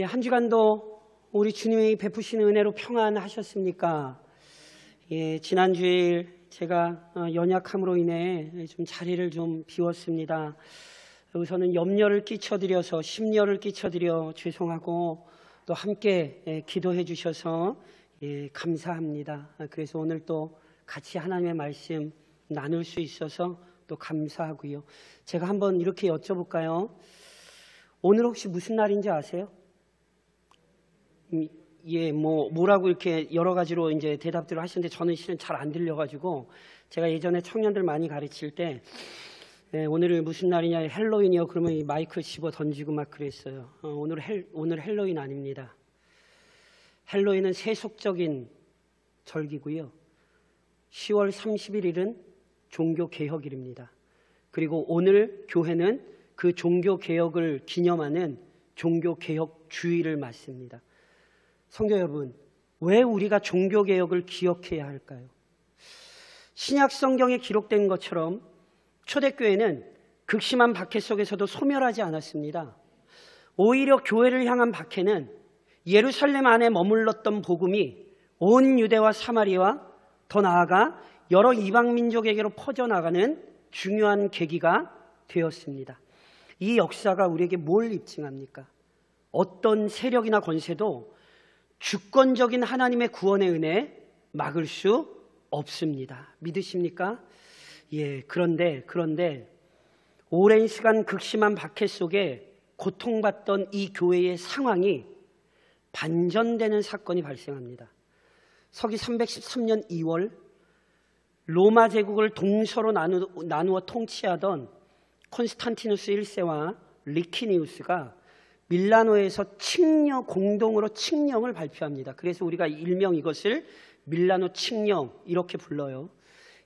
한 주간도 우리 주님이 베푸시는 은혜로 평안하셨습니까? 지난 주일 제가 연약함으로 인해 좀 자리를 좀 비웠습니다. 우선은 염려를 끼쳐드려서 심려를 끼쳐드려 죄송하고 또 함께 기도해 주셔서 감사합니다. 그래서 오늘 또 같이 하나님의 말씀 나눌 수 있어서 또 감사하고요. 제가 한번 이렇게 여쭤볼까요? 오늘 혹시 무슨 날인지 아세요? 뭐라고 이렇게 여러 가지로 이제 대답들을 하시는데 저는 실은 잘 안 들려가지고 제가 예전에 청년들 많이 가르칠 때 오늘 무슨 날이냐, 헬로윈이요. 그러면 이 마이크를 집어 던지고 막 그랬어요. 오늘 헬로윈 아닙니다. 헬로윈은 세속적인 절기고요. 10월 31일은 종교개혁일입니다. 그리고 오늘 교회는 그 종교개혁을 기념하는 종교개혁주의를 맞습니다. 성도 여러분, 왜 우리가 종교개혁을 기억해야 할까요? 신약 성경에 기록된 것처럼 초대교회는 극심한 박해 속에서도 소멸하지 않았습니다. 오히려 교회를 향한 박해는 예루살렘 안에 머물렀던 복음이 온 유대와 사마리아와 더 나아가 여러 이방 민족에게로 퍼져나가는 중요한 계기가 되었습니다. 이 역사가 우리에게 뭘 입증합니까? 어떤 세력이나 권세도 주권적인 하나님의 구원의 은혜 막을 수 없습니다. 믿으십니까? 그런데 오랜 시간 극심한 박해 속에 고통받던 이 교회의 상황이 반전되는 사건이 발생합니다. 서기 313년 2월 로마 제국을 동서로 나누어 통치하던 콘스탄티누스 1세와 리키니우스가 밀라노에서 공동으로 칙령을 발표합니다. 그래서 우리가 일명 이것을 밀라노 칙령 이렇게 불러요.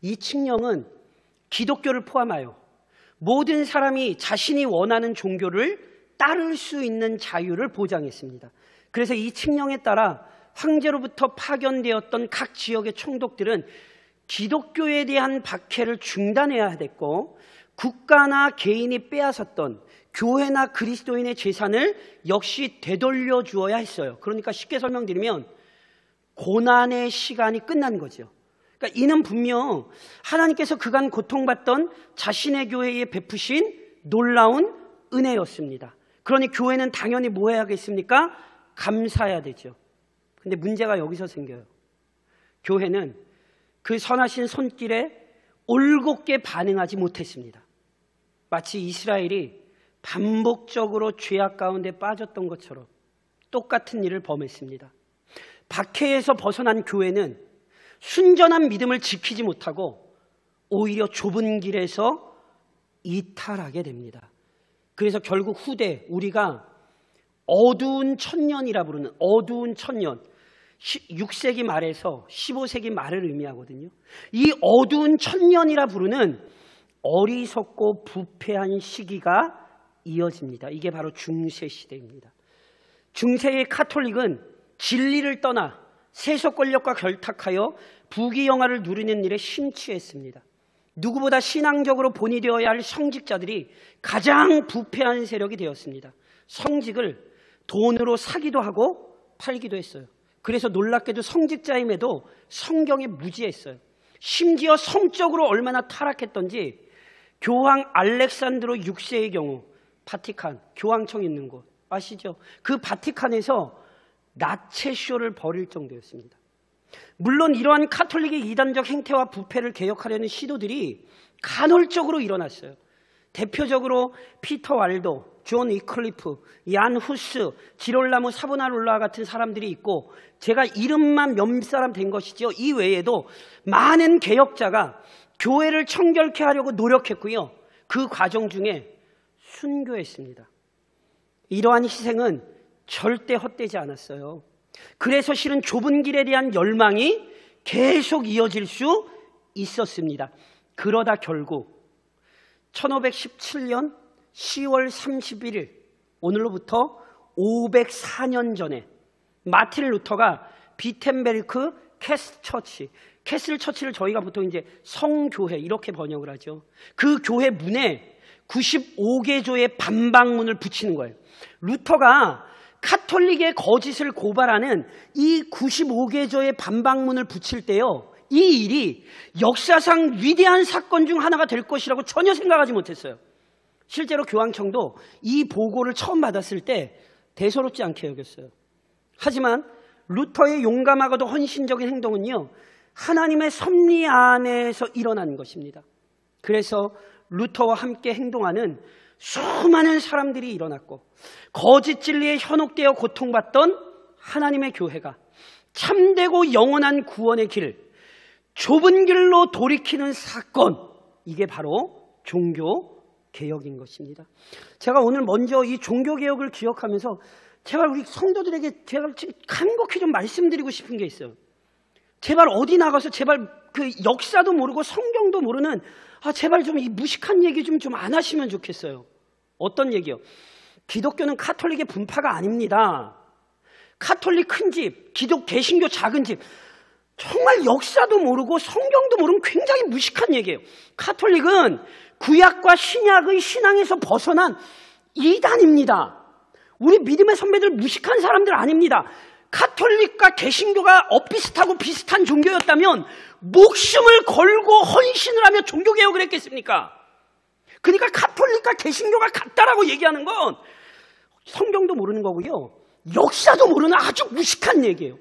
이 칙령은 기독교를 포함하여 모든 사람이 자신이 원하는 종교를 따를 수 있는 자유를 보장했습니다. 그래서 이 칙령에 따라 황제로부터 파견되었던 각 지역의 총독들은 기독교에 대한 박해를 중단해야 됐고, 국가나 개인이 빼앗았던 교회나 그리스도인의 재산을 역시 되돌려 주어야 했어요. 그러니까 쉽게 설명드리면 고난의 시간이 끝난 거죠. 그러니까 이는 분명 하나님께서 그간 고통받던 자신의 교회에 베푸신 놀라운 은혜였습니다. 그러니 교회는 당연히 뭐 해야겠습니까? 감사해야 되죠. 근데 문제가 여기서 생겨요. 교회는 그 선하신 손길에 올곧게 반응하지 못했습니다. 마치 이스라엘이 반복적으로 죄악 가운데 빠졌던 것처럼 똑같은 일을 범했습니다. 박해에서 벗어난 교회는 순전한 믿음을 지키지 못하고 오히려 좁은 길에서 이탈하게 됩니다. 그래서 결국 후대 우리가 어두운 천년이라 부르는 어두운 천년, 6세기 말에서 15세기 말을 의미하거든요. 이 어두운 천년이라 부르는 어리석고 부패한 시기가 이어집니다. 이게 바로 중세 시대입니다. 중세의 카톨릭은 진리를 떠나 세속 권력과 결탁하여 부귀영화를 누리는 일에 심취했습니다. 누구보다 신앙적으로 본이 되어야 할 성직자들이 가장 부패한 세력이 되었습니다. 성직을 돈으로 사기도 하고 팔기도 했어요. 그래서 놀랍게도 성직자임에도 성경에 무지했어요. 심지어 성적으로 얼마나 타락했던지 교황 알렉산드로 6세의 경우 바티칸, 교황청 있는 곳 아시죠? 그 바티칸에서 나체쇼를 벌일 정도였습니다. 물론 이러한 카톨릭의 이단적 행태와 부패를 개혁하려는 시도들이 간헐적으로 일어났어요. 대표적으로 피터 왈도, 존 위클리프, 얀 후스, 지롤라모 사보나롤라 같은 사람들이 있고, 제가 이름만 몇 사람 된 것이죠. 이 외에도 많은 개혁자가 교회를 청결케 하려고 노력했고요. 그 과정 중에 순교했습니다. 이러한 희생은 절대 헛되지 않았어요. 그래서 실은 좁은 길에 대한 열망이 계속 이어질 수 있었습니다. 그러다 결국 1517년 10월 31일, 오늘로부터 504년 전에 마틴 루터가 비텐베르크 캐슬 처치를 저희가 보통 이제 성교회 이렇게 번역을 하죠. 그 교회 문에 95개조의 반박문을 붙이는 거예요. 루터가 카톨릭의 거짓을 고발하는 이 95개조의 반박문을 붙일 때요, 이 일이 역사상 위대한 사건 중 하나가 될 것이라고 전혀 생각하지 못했어요. 실제로 교황청도 이 보고를 처음 받았을 때 대수롭지 않게 여겼어요. 하지만 루터의 용감하고도 헌신적인 행동은요, 하나님의 섭리 안에서 일어난 것입니다. 그래서 루터와 함께 행동하는 수많은 사람들이 일어났고, 거짓 진리에 현혹되어 고통받던 하나님의 교회가 참되고 영원한 구원의 길, 좁은 길로 돌이키는 사건, 이게 바로 종교개혁인 것입니다. 제가 오늘 먼저 이 종교개혁을 기억하면서 제발 우리 성도들에게 제가 간곡히 좀 말씀드리고 싶은 게 있어요. 제발 어디 나가서 제발 그 역사도 모르고 성경도 모르는 제발 좀 이 무식한 얘기 좀 안 하시면 좋겠어요. 어떤 얘기요? 기독교는 카톨릭의 분파가 아닙니다. 카톨릭 큰 집, 개신교 작은 집, 정말 역사도 모르고 성경도 모르는 굉장히 무식한 얘기예요. 카톨릭은 구약과 신약의 신앙에서 벗어난 이단입니다. 우리 믿음의 선배들 무식한 사람들 아닙니다. 카톨릭과 개신교가 엇비슷하고 비슷한 종교였다면 목숨을 걸고 헌신을 하며 종교개혁을 했겠습니까? 그러니까 카톨릭과 개신교가 같다라고 얘기하는 건 성경도 모르는 거고요, 역사도 모르는 아주 무식한 얘기예요.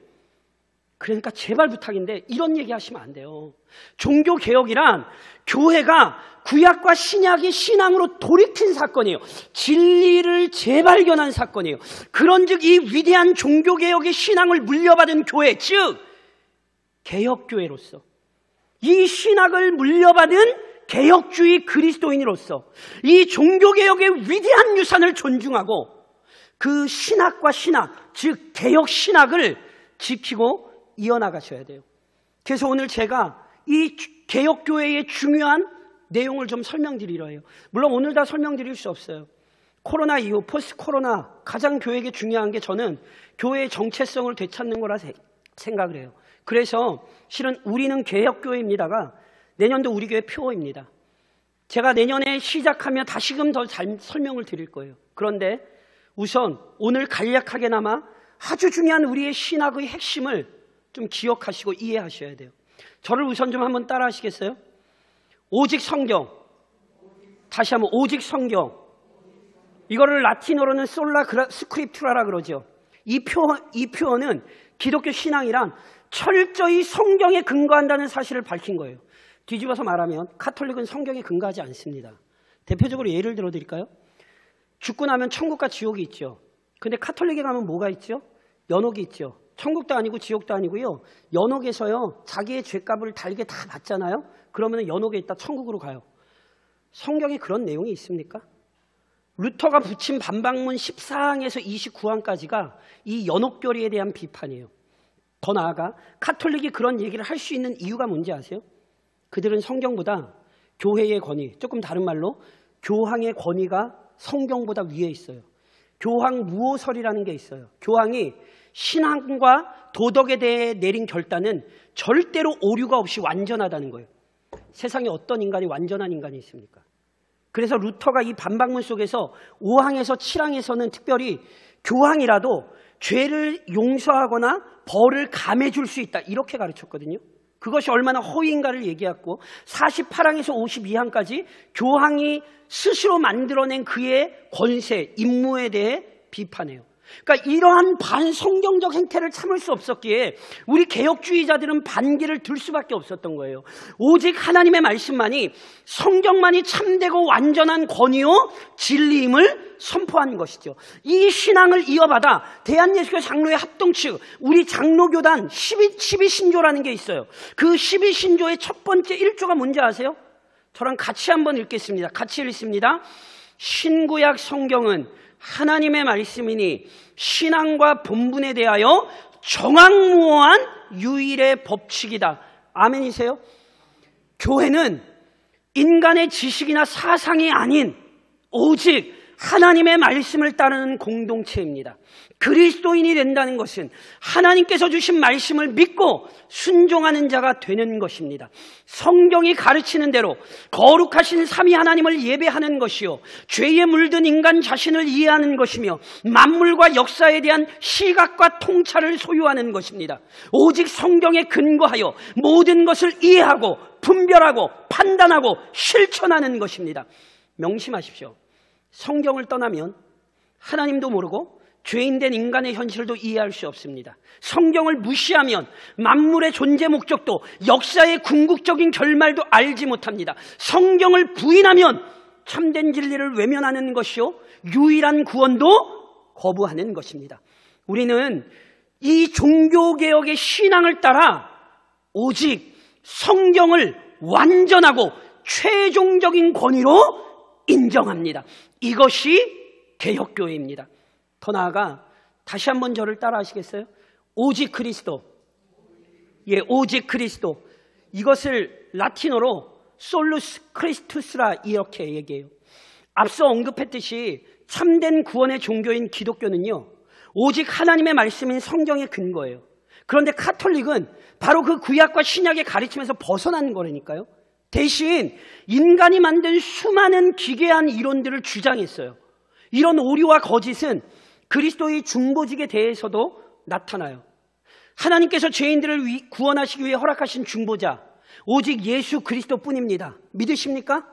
그러니까 제발 부탁인데 이런 얘기 하시면 안 돼요. 종교개혁이란 교회가 구약과 신약이 신앙으로 돌이킨 사건이에요. 진리를 재발견한 사건이에요. 그런즉 이 위대한 종교개혁의 신앙을 물려받은 교회, 즉 개혁교회로서, 이 신학을 물려받은 개혁주의 그리스도인으로서 이 종교개혁의 위대한 유산을 존중하고 그 신학과 신학, 즉 개혁신학을 지키고 이어나가셔야 돼요. 그래서 오늘 제가 이 개혁교회의 중요한 내용을 좀 설명드리려 해요. 물론 오늘 다 설명드릴 수 없어요. 코로나 이후 포스트 코로나 가장 교회에게 중요한 게 저는 교회의 정체성을 되찾는 거라 생각을 해요. 그래서 실은 우리는 개혁교회입니다가 내년도 우리 교회 표어입니다. 제가 내년에 시작하면 다시금 더 잘 설명을 드릴 거예요. 그런데 우선 오늘 간략하게나마 아주 중요한 우리의 신학의 핵심을 좀 기억하시고 이해하셔야 돼요. 저를 우선 좀 한번 따라 하시겠어요? 오직 성경. 다시 한번 오직 성경. 이거를 라틴어로는 솔라 스크립투라라 그러죠. 이 표현은 기독교 신앙이란 철저히 성경에 근거한다는 사실을 밝힌 거예요. 뒤집어서 말하면 카톨릭은 성경에 근거하지 않습니다. 대표적으로 예를 들어 드릴까요? 죽고 나면 천국과 지옥이 있죠. 근데 카톨릭에 가면 뭐가 있죠? 연옥이 있죠. 천국도 아니고 지옥도 아니고요, 연옥에서요 자기의 죄값을 달게 다 받잖아요. 그러면 연옥에 있다 천국으로 가요. 성경에 그런 내용이 있습니까? 루터가 붙인 반박문 14항에서 29항까지가 이 연옥교리에 대한 비판이에요. 더 나아가 카톨릭이 그런 얘기를 할 수 있는 이유가 뭔지 아세요? 그들은 성경보다 교회의 권위, 조금 다른 말로 교황의 권위가 성경보다 위에 있어요. 교황 무오설이라는 게 있어요. 교황이 신앙과 도덕에 대해 내린 결단은 절대로 오류가 없이 완전하다는 거예요. 세상에 어떤 인간이 완전한 인간이 있습니까? 그래서 루터가 이 반박문 속에서 5항에서 7항에서는 특별히 교황이라도 죄를 용서하거나 벌을 감해줄 수 있다, 이렇게 가르쳤거든요. 그것이 얼마나 허위인가를 얘기했고, 48항에서 52항까지 교황이 스스로 만들어낸 그의 권세, 임무에 대해 비판해요. 그러니까 이러한 반성경적 행태를 참을 수 없었기에 우리 개혁주의자들은 반기를 들 수밖에 없었던 거예요. 오직 하나님의 말씀만이, 성경만이 참되고 완전한 권위요 진리임을 선포한 것이죠. 이 신앙을 이어받아 대한예수교 장로회 합동측, 우리 장로교단 12신조라는 게 있어요. 그 12신조의 첫 번째 1조가 뭔지 아세요? 저랑 같이 한번 읽겠습니다. 같이 읽습니다. 신구약 성경은 하나님의 말씀이니 신앙과 본분에 대하여 정확무어한 유일의 법칙이다. 아멘이세요? 교회는 인간의 지식이나 사상이 아닌 오직 하나님의 말씀을 따르는 공동체입니다. 그리스도인이 된다는 것은 하나님께서 주신 말씀을 믿고 순종하는 자가 되는 것입니다. 성경이 가르치는 대로 거룩하신 삼위 하나님을 예배하는 것이요, 죄에 물든 인간 자신을 이해하는 것이며 만물과 역사에 대한 시각과 통찰을 소유하는 것입니다. 오직 성경에 근거하여 모든 것을 이해하고 분별하고 판단하고 실천하는 것입니다. 명심하십시오. 성경을 떠나면 하나님도 모르고 죄인된 인간의 현실도 이해할 수 없습니다. 성경을 무시하면 만물의 존재 목적도 역사의 궁극적인 결말도 알지 못합니다. 성경을 부인하면 참된 진리를 외면하는 것이요, 유일한 구원도 거부하는 것입니다. 우리는 이 종교개혁의 신앙을 따라 오직 성경을 완전하고 최종적인 권위로 인정합니다. 이것이 개혁교회입니다. 더 나아가 다시 한번 저를 따라 하시겠어요? 오직 그리스도. 오직 그리스도. 이것을 라틴어로 솔루스 크리스투스라 이렇게 얘기해요. 앞서 언급했듯이 참된 구원의 종교인 기독교는요, 오직 하나님의 말씀인 성경의 근거예요. 그런데 카톨릭은 바로 그 구약과 신약의 가르침에서 벗어난 거라니까요. 대신 인간이 만든 수많은 기괴한 이론들을 주장했어요. 이런 오류와 거짓은 그리스도의 중보직에 대해서도 나타나요. 하나님께서 죄인들을 구원하시기 위해 허락하신 중보자, 오직 예수 그리스도뿐입니다. 믿으십니까?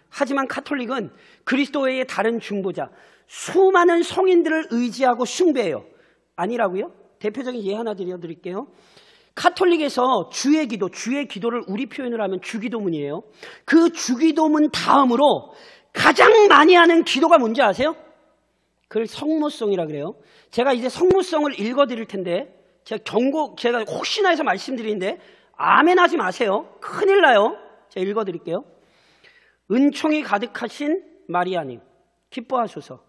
하지만 카톨릭은 그리스도 외에 다른 중보자, 수많은 성인들을 의지하고 숭배해요. 아니라고요? 대표적인 예 하나 드릴게요. 카톨릭에서 주의 기도를 우리 표현을 하면 주기도문이에요. 그 주기도문 다음으로 가장 많이 하는 기도가 뭔지 아세요? 그걸 성모송이라 그래요. 제가 이제 성모송을 읽어드릴 텐데, 제가 혹시나 해서 말씀드리는데 아멘 하지 마세요. 큰일 나요. 제가 읽어드릴게요. 은총이 가득하신 마리아님, 기뻐하소서.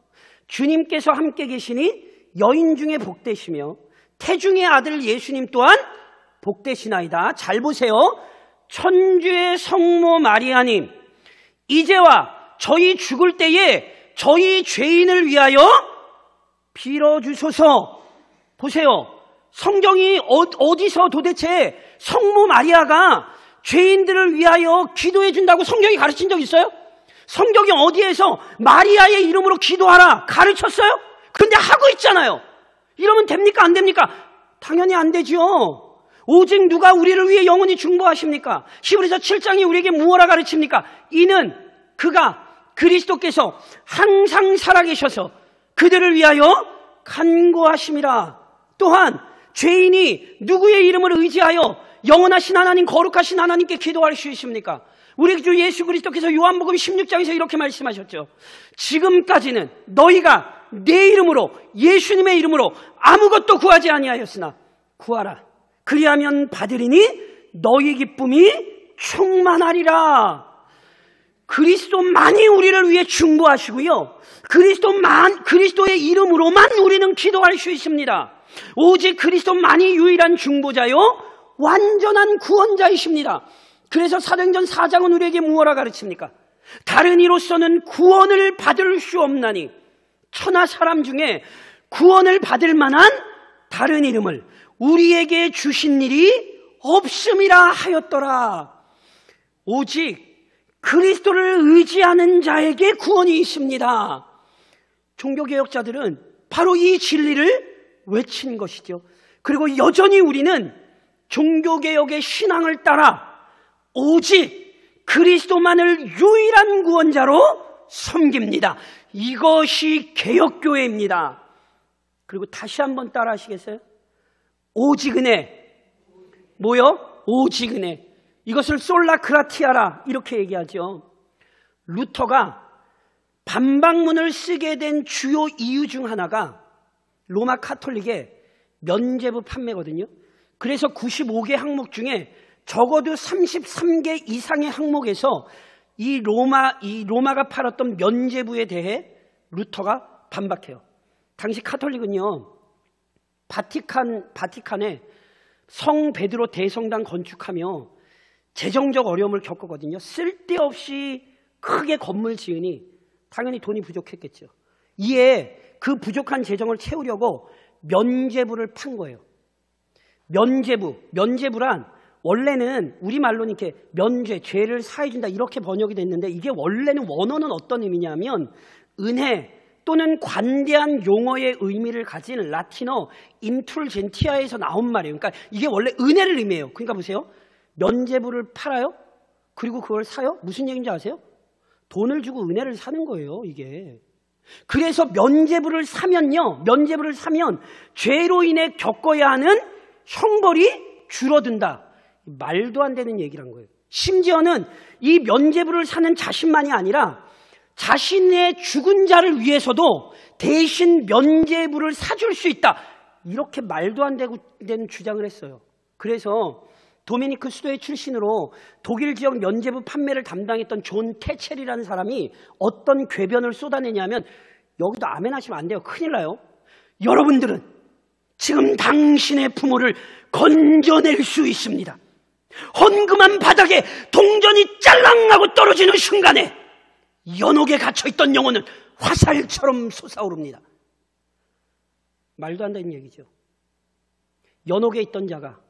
주님께서 함께 계시니 여인 중에 복되시며 태중의 아들 예수님 또한 복되시나이다. 잘 보세요. 천주의 성모 마리아님, 이제와 저희 죽을 때에 저희 죄인을 위하여 빌어주소서. 보세요. 성경이 어디서 도대체 성모 마리아가 죄인들을 위하여 기도해 준다고 성경이 가르친 적 있어요? 성경이 어디에서 마리아의 이름으로 기도하라 가르쳤어요? 근데 하고 있잖아요. 이러면 됩니까? 안 됩니까? 당연히 안 되죠. 오직 누가 우리를 위해 영원히 중보하십니까? 히브리서 7장이 우리에게 무엇라 가르칩니까? 이는 그리스도께서 항상 살아계셔서 그들을 위하여 간구하심이라. 또한 죄인이 누구의 이름을 의지하여 영원하신 하나님, 거룩하신 하나님께 기도할 수 있습니까? 우리 주 예수 그리스도께서 요한복음 16장에서 이렇게 말씀하셨죠. 지금까지는 너희가 내 이름으로, 예수님의 이름으로 아무것도 구하지 아니하였으나 구하라. 그리하면 받으리니 너희 기쁨이 충만하리라. 그리스도만이 우리를 위해 중보하시고요, 그리스도의 이름으로만 우리는 기도할 수 있습니다. 오직 그리스도만이 유일한 중보자요 완전한 구원자이십니다. 그래서 사도행전 4장은 우리에게 무엇라 가르칩니까? 다른 이로서는 구원을 받을 수 없나니 천하 사람 중에 구원을 받을 만한 다른 이름을 우리에게 주신 일이 없음이라 하였더라. 오직 그리스도를 의지하는 자에게 구원이 있습니다. 종교개혁자들은 바로 이 진리를 외친 것이죠. 그리고 여전히 우리는 종교개혁의 신앙을 따라 오직 그리스도만을 유일한 구원자로 섬깁니다. 이것이 개혁교회입니다. 그리고 다시 한번 따라 하시겠어요? 오직 은혜. 뭐요? 오직 은혜. 이것을 솔라 그라티아라 이렇게 얘기하죠. 루터가 반박문을 쓰게 된 주요 이유 중 하나가 로마 카톨릭의 면죄부 판매거든요. 그래서 95개 항목 중에 적어도 33개 이상의 항목에서 이 로마가 팔았던 면죄부에 대해 루터가 반박해요. 당시 카톨릭은요, 바티칸에 성 베드로 대성당 건축하며 재정적 어려움을 겪었거든요. 쓸데없이 크게 건물 지으니 당연히 돈이 부족했겠죠. 이에 그 부족한 재정을 채우려고 면죄부를 판 거예요. 면죄부란 원래는 우리말로는 이렇게 면죄, 죄를 사해준다 이렇게 번역이 됐는데 이게 원래는 원어는 어떤 의미냐면 은혜 또는 관대한 용어의 의미를 가진 라틴어 인툴젠티아에서 나온 말이에요. 그러니까 이게 원래 은혜를 의미해요. 그러니까 보세요. 면죄부를 팔아요? 그리고 그걸 사요? 무슨 얘기인지 아세요? 돈을 주고 은혜를 사는 거예요, 이게. 그래서 면죄부를 사면 죄로 인해 겪어야 하는 형벌이 줄어든다. 말도 안 되는 얘기란 거예요. 심지어는 이 면죄부를 사는 자신만이 아니라 자신의 죽은 자를 위해서도 대신 면죄부를 사줄 수 있다. 이렇게 말도 안 되는 주장을 했어요. 그래서 도미니크 수도의 출신으로 독일 지역 면죄부 판매를 담당했던 존 테첼이라는 사람이 어떤 궤변을 쏟아내냐면, 여기도 아멘 하시면 안 돼요. 큰일 나요. 여러분들은 지금 당신의 부모를 건져낼 수 있습니다. 헌금한 바닥에 동전이 짤랑하고 떨어지는 순간에 연옥에 갇혀있던 영혼은 화살처럼 솟아오릅니다. 말도 안 되는 얘기죠. 연옥에 있던 자가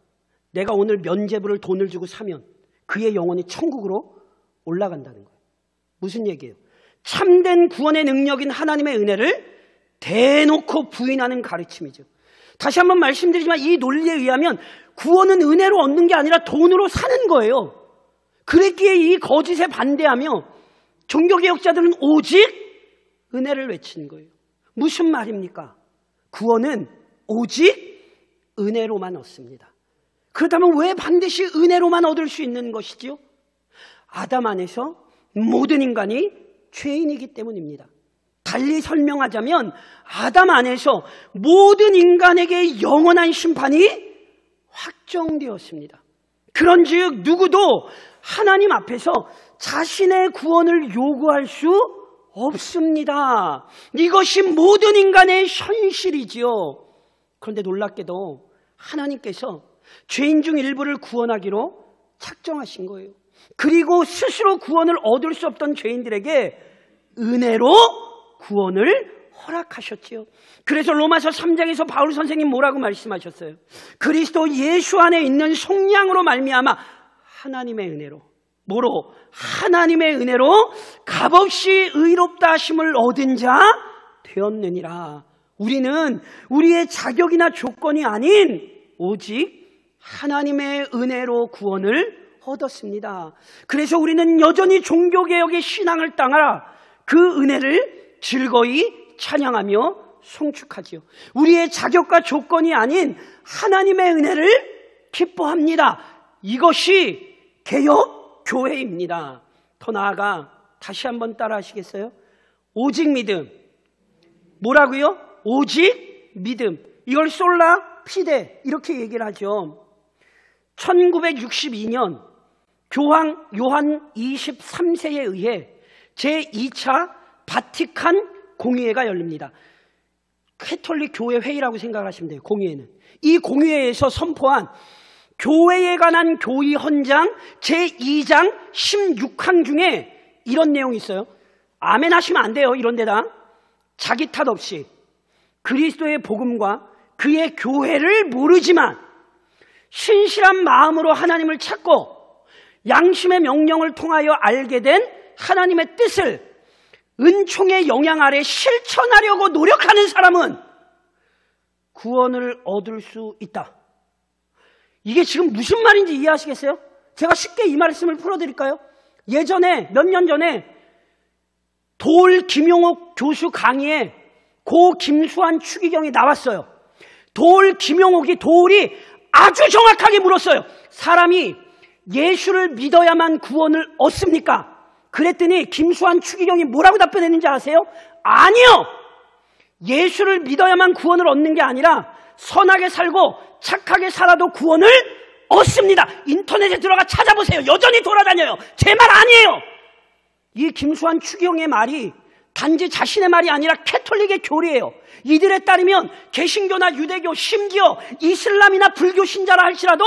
내가 오늘 면죄부를 돈을 주고 사면 그의 영혼이 천국으로 올라간다는 거예요. 무슨 얘기예요? 참된 구원의 능력인 하나님의 은혜를 대놓고 부인하는 가르침이죠. 다시 한번 말씀드리지만 이 논리에 의하면 구원은 은혜로 얻는 게 아니라 돈으로 사는 거예요. 그랬기에 이 거짓에 반대하며 종교개혁자들은 오직 은혜를 외치는 거예요. 무슨 말입니까? 구원은 오직 은혜로만 얻습니다. 그렇다면 왜 반드시 은혜로만 얻을 수 있는 것이지요? 아담 안에서 모든 인간이 죄인이기 때문입니다. 달리 설명하자면 아담 안에서 모든 인간에게 영원한 심판이 확정되었습니다. 그런즉 누구도 하나님 앞에서 자신의 구원을 요구할 수 없습니다. 이것이 모든 인간의 현실이지요. 그런데 놀랍게도 하나님께서 죄인 중 일부를 구원하기로 작정하신 거예요. 그리고 스스로 구원을 얻을 수 없던 죄인들에게 은혜로 구원을 허락하셨지요. 그래서 로마서 3장에서 바울 선생님 뭐라고 말씀하셨어요? 그리스도 예수 안에 있는 속량으로 말미암아 하나님의 은혜로, 뭐로? 하나님의 은혜로 값없이 의롭다 하심을 얻은 자 되었느니라. 우리는 우리의 자격이나 조건이 아닌 오직 하나님의 은혜로 구원을 얻었습니다. 그래서 우리는 여전히 종교개혁의 신앙을 따라 그 은혜를 즐거이 찬양하며 송축하지요. 우리의 자격과 조건이 아닌 하나님의 은혜를 기뻐합니다. 이것이 개혁교회입니다. 더 나아가 다시 한번 따라 하시겠어요? 오직 믿음. 뭐라고요? 오직 믿음. 이걸 솔라 피데 이렇게 얘기를 하죠. 1962년 요한 23세에 의해 제2차 바티칸 공의회가 열립니다. 캐톨릭 교회 회의라고 생각하시면 돼요. 공의회는. 이 공의회에서 선포한 교회에 관한 교의 헌장 제2장 16항 중에 이런 내용이 있어요. 아멘 하시면 안 돼요. 이런 데다. 자기 탓 없이 그리스도의 복음과 그의 교회를 모르지만 신실한 마음으로 하나님을 찾고 양심의 명령을 통하여 알게 된 하나님의 뜻을 은총의 영향 아래 실천하려고 노력하는 사람은 구원을 얻을 수 있다. 이게 지금 무슨 말인지 이해하시겠어요? 제가 쉽게 이 말씀을 풀어드릴까요? 예전에 몇 년 전에 돌 김용옥 교수 강의에 고 김수환 추기경이 나왔어요. 돌 김용옥이 돌이 아주 정확하게 물었어요. 사람이 예수를 믿어야만 구원을 얻습니까? 그랬더니 김수환 추기경이 뭐라고 답변했는지 아세요? 아니요! 예수를 믿어야만 구원을 얻는 게 아니라 선하게 살고 착하게 살아도 구원을 얻습니다. 인터넷에 들어가 찾아보세요. 여전히 돌아다녀요. 제 말 아니에요. 이 김수환 추기경의 말이 단지 자신의 말이 아니라 캐톨릭의 교리예요. 이들에 따르면 개신교나 유대교, 심지어 이슬람이나 불교 신자라 할지라도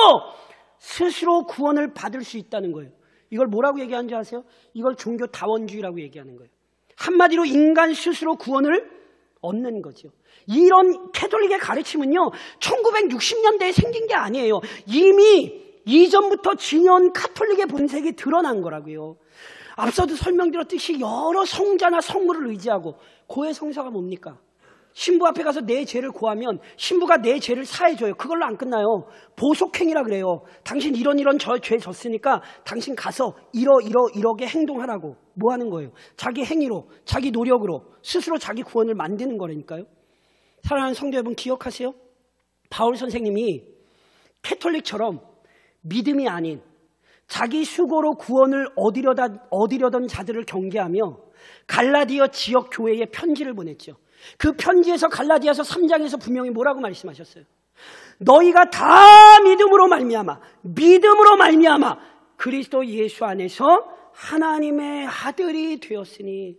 스스로 구원을 받을 수 있다는 거예요. 이걸 뭐라고 얘기하는지 아세요? 이걸 종교 다원주의라고 얘기하는 거예요. 한마디로 인간 스스로 구원을 얻는 거죠. 이런 캐톨릭의 가르침은요, 1960년대에 생긴 게 아니에요. 이미 이전부터 진해온 카톨릭의 본색이 드러난 거라고요. 앞서도 설명드렸듯이 여러 성자나 성물을 의지하고, 고해 성사가 뭡니까? 신부 앞에 가서 내 죄를 고하면 신부가 내 죄를 사해줘요. 그걸로 안 끝나요. 보속행위라 그래요. 당신 이런 죄 졌으니까 당신 가서 이러게 행동하라고. 뭐 하는 거예요? 자기 행위로, 자기 노력으로 스스로 자기 구원을 만드는 거라니까요. 사랑하는 성도 여러분, 기억하세요? 바울 선생님이 캐톨릭처럼 믿음이 아닌 자기 수고로 구원을 얻으려던 자들을 경계하며 갈라디아 지역 교회에 편지를 보냈죠. 그 편지에서 갈라디아서 3장에서 분명히 뭐라고 말씀하셨어요? 너희가 다 믿음으로 말미암아 그리스도 예수 안에서 하나님의 아들이 되었으니,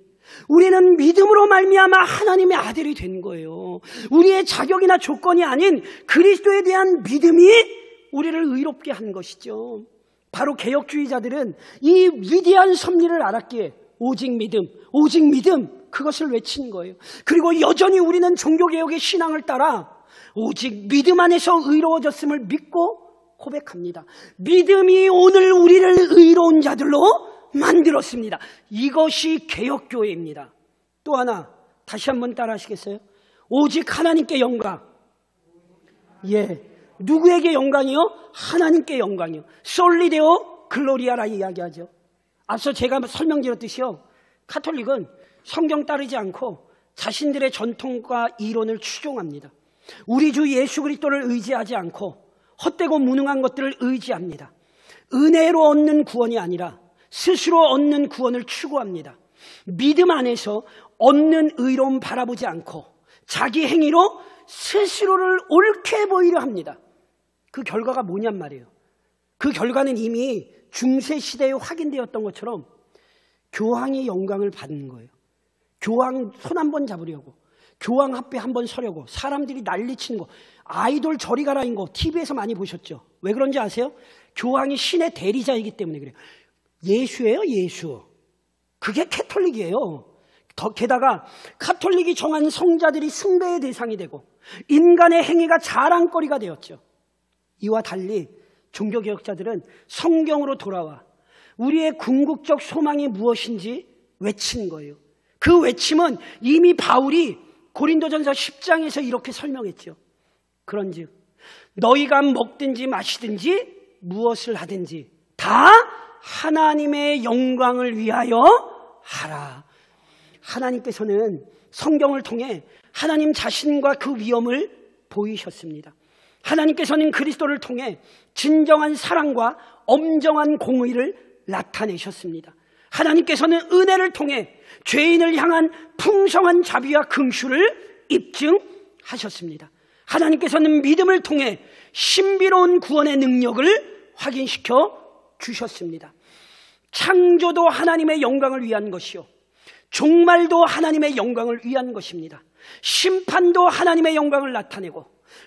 우리는 믿음으로 말미암아 하나님의 아들이 된 거예요. 우리의 자격이나 조건이 아닌 그리스도에 대한 믿음이 우리를 의롭게 한 것이죠. 바로 개혁주의자들은 이 위대한 섭리를 알았기에 오직 믿음 그것을 외친 거예요. 그리고 여전히 우리는 종교개혁의 신앙을 따라 오직 믿음 안에서 의로워졌음을 믿고 고백합니다. 믿음이 오늘 우리를 의로운 자들로 만들었습니다. 이것이 개혁교회입니다. 또 하나 다시 한번 따라 하시겠어요? 오직 하나님께 영광. 누구에게 영광이요? 하나님께 영광이요. 솔리데오 글로리아라 이야기하죠. 앞서 제가 설명드렸듯이요, 카톨릭은 성경 따르지 않고 자신들의 전통과 이론을 추종합니다. 우리 주 예수 그리스도를 의지하지 않고 헛되고 무능한 것들을 의지합니다. 은혜로 얻는 구원이 아니라 스스로 얻는 구원을 추구합니다. 믿음 안에서 얻는 의로움 바라보지 않고 자기 행위로 스스로를 옳게 보이려 합니다. 그 결과가 뭐냔 말이에요. 그 결과는 이미 중세 시대에 확인되었던 것처럼 교황이 영광을 받는 거예요. 교황 손 한번 잡으려고, 교황 앞에 한번 서려고 사람들이 난리치는 거, 아이돌 저리 가라인 거 TV에서 많이 보셨죠? 왜 그런지 아세요? 교황이 신의 대리자이기 때문에 그래요. 예수예요, 예수. 그게 캐톨릭이에요. 게다가 카톨릭이 정한 성자들이 숭배의 대상이 되고 인간의 행위가 자랑거리가 되었죠. 이와 달리 종교개혁자들은 성경으로 돌아와 우리의 궁극적 소망이 무엇인지 외친 거예요. 그 외침은 이미 바울이 고린도전서 10장에서 이렇게 설명했죠. 그런즉 너희가 먹든지 마시든지 무엇을 하든지 다 하나님의 영광을 위하여 하라. 하나님께서는 성경을 통해 하나님 자신과 그 위엄을 보이셨습니다. 하나님께서는 그리스도를 통해 진정한 사랑과 엄정한 공의를 나타내셨습니다. 하나님께서는 은혜를 통해 죄인을 향한 풍성한 자비와 긍휼을 입증하셨습니다. 하나님께서는 믿음을 통해 신비로운 구원의 능력을 확인시켜 주셨습니다. 창조도 하나님의 영광을 위한 것이요, 종말도 하나님의 영광을 위한 것입니다. 심판도 하나님의 영광을 나타내고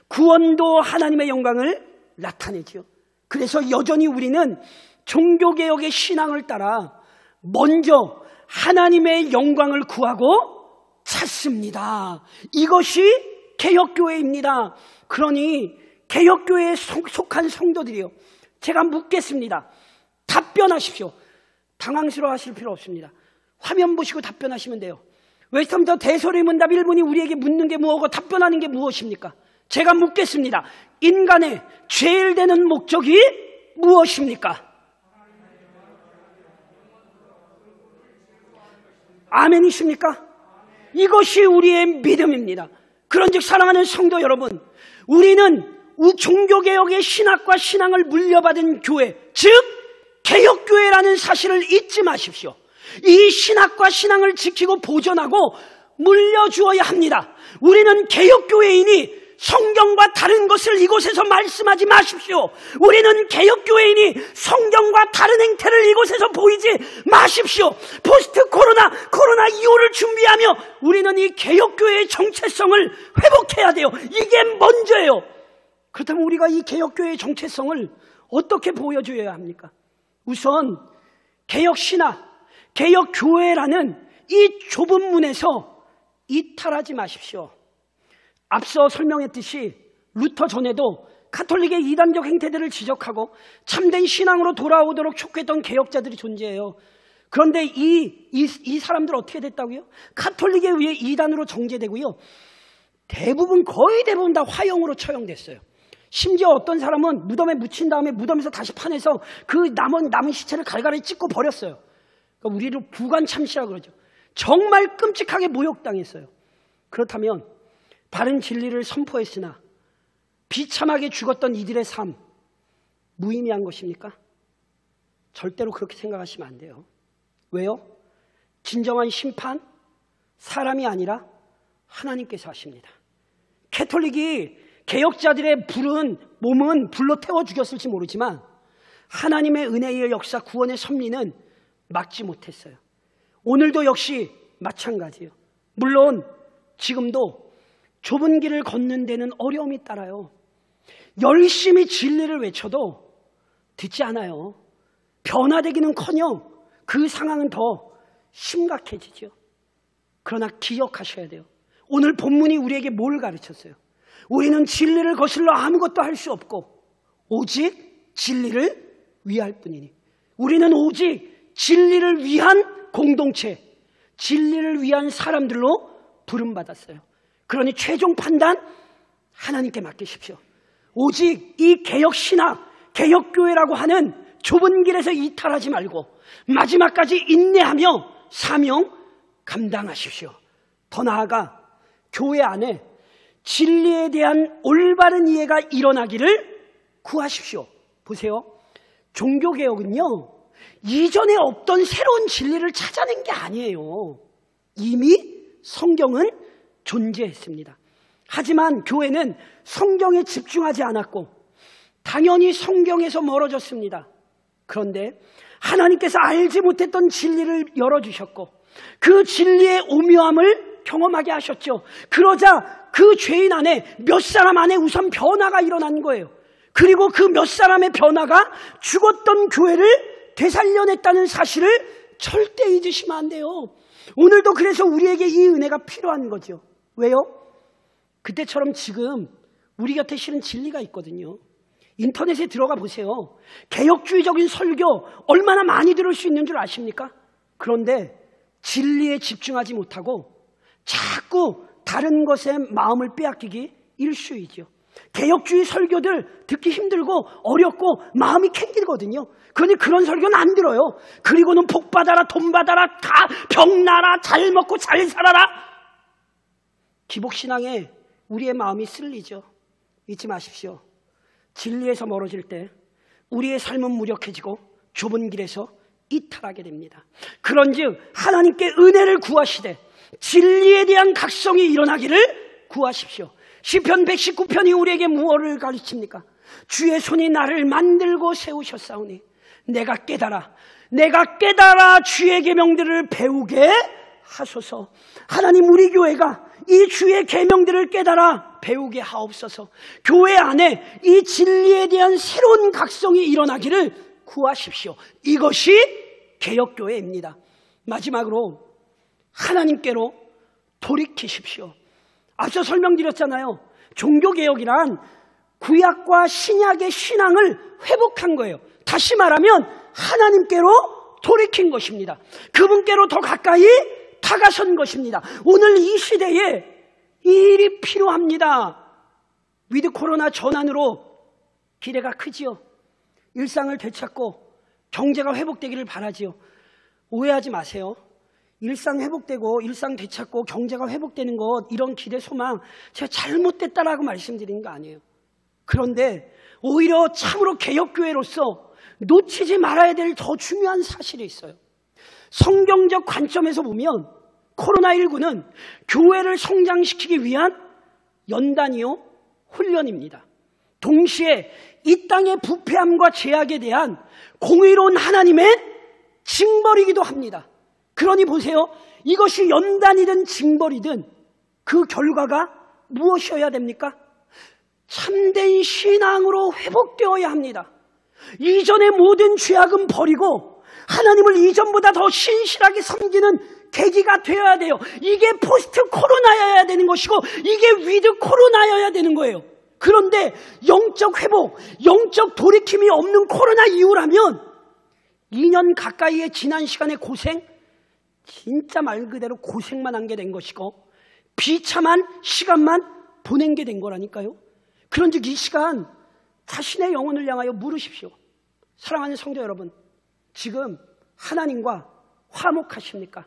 구원도 하나님의 영광을 나타내지요. 그래서 여전히 우리는 종교개혁의 신앙을 따라 먼저 하나님의 영광을 구하고 찾습니다. 이것이 개혁교회입니다. 그러니 개혁교회에 속한 성도들이요, 제가 묻겠습니다. 답변하십시오. 당황스러워하실 필요 없습니다. 화면 보시고 답변하시면 돼요. 웨스터민스터 대소리문답 1분이 우리에게 묻는 게 뭐고 답변하는 게 무엇입니까? 제가 묻겠습니다. 인간의 죄일 되는 목적이 무엇입니까? 아멘이십니까? 이것이 우리의 믿음입니다. 그런즉 사랑하는 성도 여러분, 우리는 종교개혁의 신학과 신앙을 물려받은 교회, 즉 개혁교회라는 사실을 잊지 마십시오. 이 신학과 신앙을 지키고 보존하고 물려주어야 합니다. 우리는 개혁교회이니 성경과 다른 것을 이곳에서 말씀하지 마십시오. 우리는 개혁교회이니 성경과 다른 행태를 이곳에서 보이지 마십시오. 포스트 코로나 이후를 준비하며 우리는 이 개혁교회의 정체성을 회복해야 돼요. 이게 먼저예요. 그렇다면 우리가 이 개혁교회의 정체성을 어떻게 보여줘야 합니까? 우선 개혁신학, 개혁교회라는 이 좁은 문에서 이탈하지 마십시오. 앞서 설명했듯이 루터 전에도 가톨릭의 이단적 행태들을 지적하고 참된 신앙으로 돌아오도록 촉구했던 개혁자들이 존재해요. 그런데 이 사람들 어떻게 됐다고요? 가톨릭에 의해 이단으로 정죄되고요. 거의 대부분 다 화형으로 처형됐어요. 심지어 어떤 사람은 무덤에 묻힌 다음에 무덤에서 다시 파내서 그 남은 시체를 갈갈이 찢고 버렸어요. 그러니까 우리를 부관참시라고 그러죠. 정말 끔찍하게 모욕당했어요. 그렇다면 바른 진리를 선포했으나 비참하게 죽었던 이들의 삶 무의미한 것입니까? 절대로 그렇게 생각하시면 안 돼요. 왜요? 진정한 심판 사람이 아니라 하나님께서 하십니다. 캐톨릭이 개혁자들의 몸은 불로 태워 죽였을지 모르지만 하나님의 은혜의 역사 구원의 섭리는 막지 못했어요. 오늘도 역시 마찬가지예요. 물론 지금도 좁은 길을 걷는 데는 어려움이 따라요. 열심히 진리를 외쳐도 듣지 않아요. 변화되기는커녕 그 상황은 더 심각해지죠. 그러나 기억하셔야 돼요. 오늘 본문이 우리에게 뭘 가르쳤어요? 우리는 진리를 거슬러 아무것도 할 수 없고 오직 진리를 위할 뿐이니 우리는 오직 진리를 위한 공동체, 진리를 위한 사람들로 부름받았어요. 그러니 최종 판단 하나님께 맡기십시오. 오직 이 개혁신학, 개혁교회라고 하는 좁은 길에서 이탈하지 말고 마지막까지 인내하며 사명 감당하십시오. 더 나아가 교회 안에 진리에 대한 올바른 이해가 일어나기를 구하십시오. 보세요. 종교개혁은요, 이전에 없던 새로운 진리를 찾아낸 게 아니에요. 이미 성경은 존재했습니다. 하지만 교회는 성경에 집중하지 않았고 당연히 성경에서 멀어졌습니다. 그런데 하나님께서 알지 못했던 진리를 열어주셨고 그 진리의 오묘함을 경험하게 하셨죠. 그러자 그 죄인 안에 몇 사람 안에 우선 변화가 일어난 거예요. 그리고 그 몇 사람의 변화가 죽었던 교회를 되살려냈다는 사실을 절대 잊으시면 안 돼요. 오늘도 그래서 우리에게 이 은혜가 필요한 거죠. 왜요? 그때처럼 지금 우리 곁에 실은 진리가 있거든요. 인터넷에 들어가 보세요. 개혁주의적인 설교 얼마나 많이 들을 수 있는 줄 아십니까? 그런데 진리에 집중하지 못하고 자꾸 다른 것에 마음을 빼앗기기 일쑤이죠. 개혁주의 설교들 듣기 힘들고 어렵고 마음이 캥기거든요. 그러니 그런 설교는 안 들어요. 그리고는 복 받아라, 돈 받아라, 다 병나라, 잘 먹고 잘 살아라. 기복신앙에 우리의 마음이 쓸리죠. 잊지 마십시오. 진리에서 멀어질 때 우리의 삶은 무력해지고 좁은 길에서 이탈하게 됩니다. 그런즉 하나님께 은혜를 구하시되 진리에 대한 각성이 일어나기를 구하십시오. 시편 119편이 우리에게 무엇을 가르칩니까? 주의 손이 나를 만들고 세우셨사오니 내가 깨달아 주의 계명들을 배우게 하소서. 하나님, 우리 교회가 이 주의 계명들을 깨달아 배우게 하옵소서. 교회 안에 이 진리에 대한 새로운 각성이 일어나기를 구하십시오. 이것이 개혁교회입니다. 마지막으로 하나님께로 돌이키십시오. 앞서 설명드렸잖아요. 종교개혁이란 구약과 신약의 신앙을 회복한 거예요. 다시 말하면 하나님께로 돌이킨 것입니다. 그분께로 더 가까이 다가선 것입니다. 오늘 이 시대에 이 일이 필요합니다. 위드 코로나 전환으로 기대가 크지요. 일상을 되찾고 경제가 회복되기를 바라지요. 오해하지 마세요. 일상 회복되고 일상 되찾고 경제가 회복되는 것, 이런 기대 소망 제가 잘못됐다라고 말씀드리는 거 아니에요. 그런데 오히려 참으로 개혁교회로서 놓치지 말아야 될 더 중요한 사실이 있어요. 성경적 관점에서 보면 코로나19는 교회를 성장시키기 위한 연단이요 훈련입니다. 동시에 이 땅의 부패함과 죄악에 대한 공의로운 하나님의 징벌이기도 합니다. 그러니 보세요. 이것이 연단이든 징벌이든 그 결과가 무엇이어야 됩니까? 참된 신앙으로 회복되어야 합니다. 이전의 모든 죄악은 버리고 하나님을 이전보다 더 신실하게 섬기는 계기가 되어야 돼요. 이게 포스트 코로나여야 되는 것이고 이게 위드 코로나여야 되는 거예요. 그런데 영적 회복, 영적 돌이킴이 없는 코로나 이후라면 2년 가까이의 지난 시간의 고생, 진짜 말 그대로 고생만 한 게 된 것이고 비참한 시간만 보낸 게 된 거라니까요. 그런즉 이 시간 자신의 영혼을 향하여 물으십시오. 사랑하는 성도 여러분, 지금 하나님과 화목하십니까?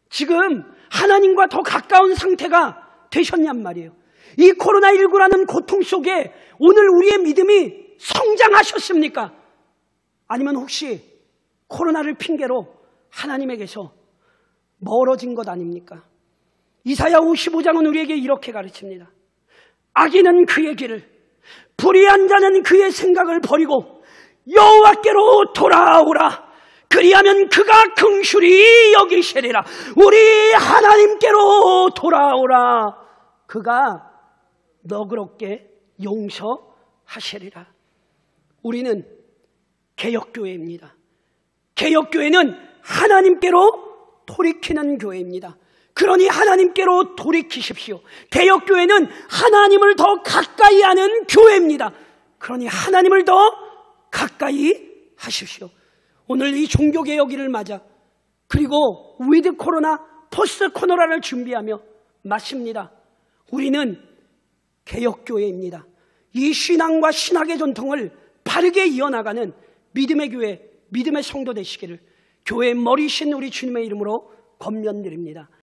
지금 하나님과 더 가까운 상태가 되셨냔 말이에요. 이 코로나19라는 고통 속에 오늘 우리의 믿음이 성장하셨습니까? 아니면 혹시 코로나를 핑계로 하나님에게서 멀어진 것 아닙니까? 이사야 55장은 우리에게 이렇게 가르칩니다. 악인은 그의 길을, 불의한 자는 그의 생각을 버리고 여호와께로 돌아오라. 그리하면 그가 긍휼히 여기시리라. 우리 하나님께로 돌아오라. 그가 너그럽게 용서하시리라. 우리는 개역교회입니다. 개역교회는 하나님께로 돌이키는 교회입니다. 그러니 하나님께로 돌이키십시오. 개역교회는 하나님을 더 가까이 하는 교회입니다. 그러니 하나님을 더 가까이 하십시오. 오늘 이 종교개혁일을 맞아 그리고 위드 코로나, 포스트 코로나를 준비하며 맞습니다. 우리는 개역교회입니다. 이 신앙과 신학의 전통을 바르게 이어나가는 믿음의 교회, 믿음의 성도 되시기를 교회의 머리신 우리 주님의 이름으로 권면드립니다.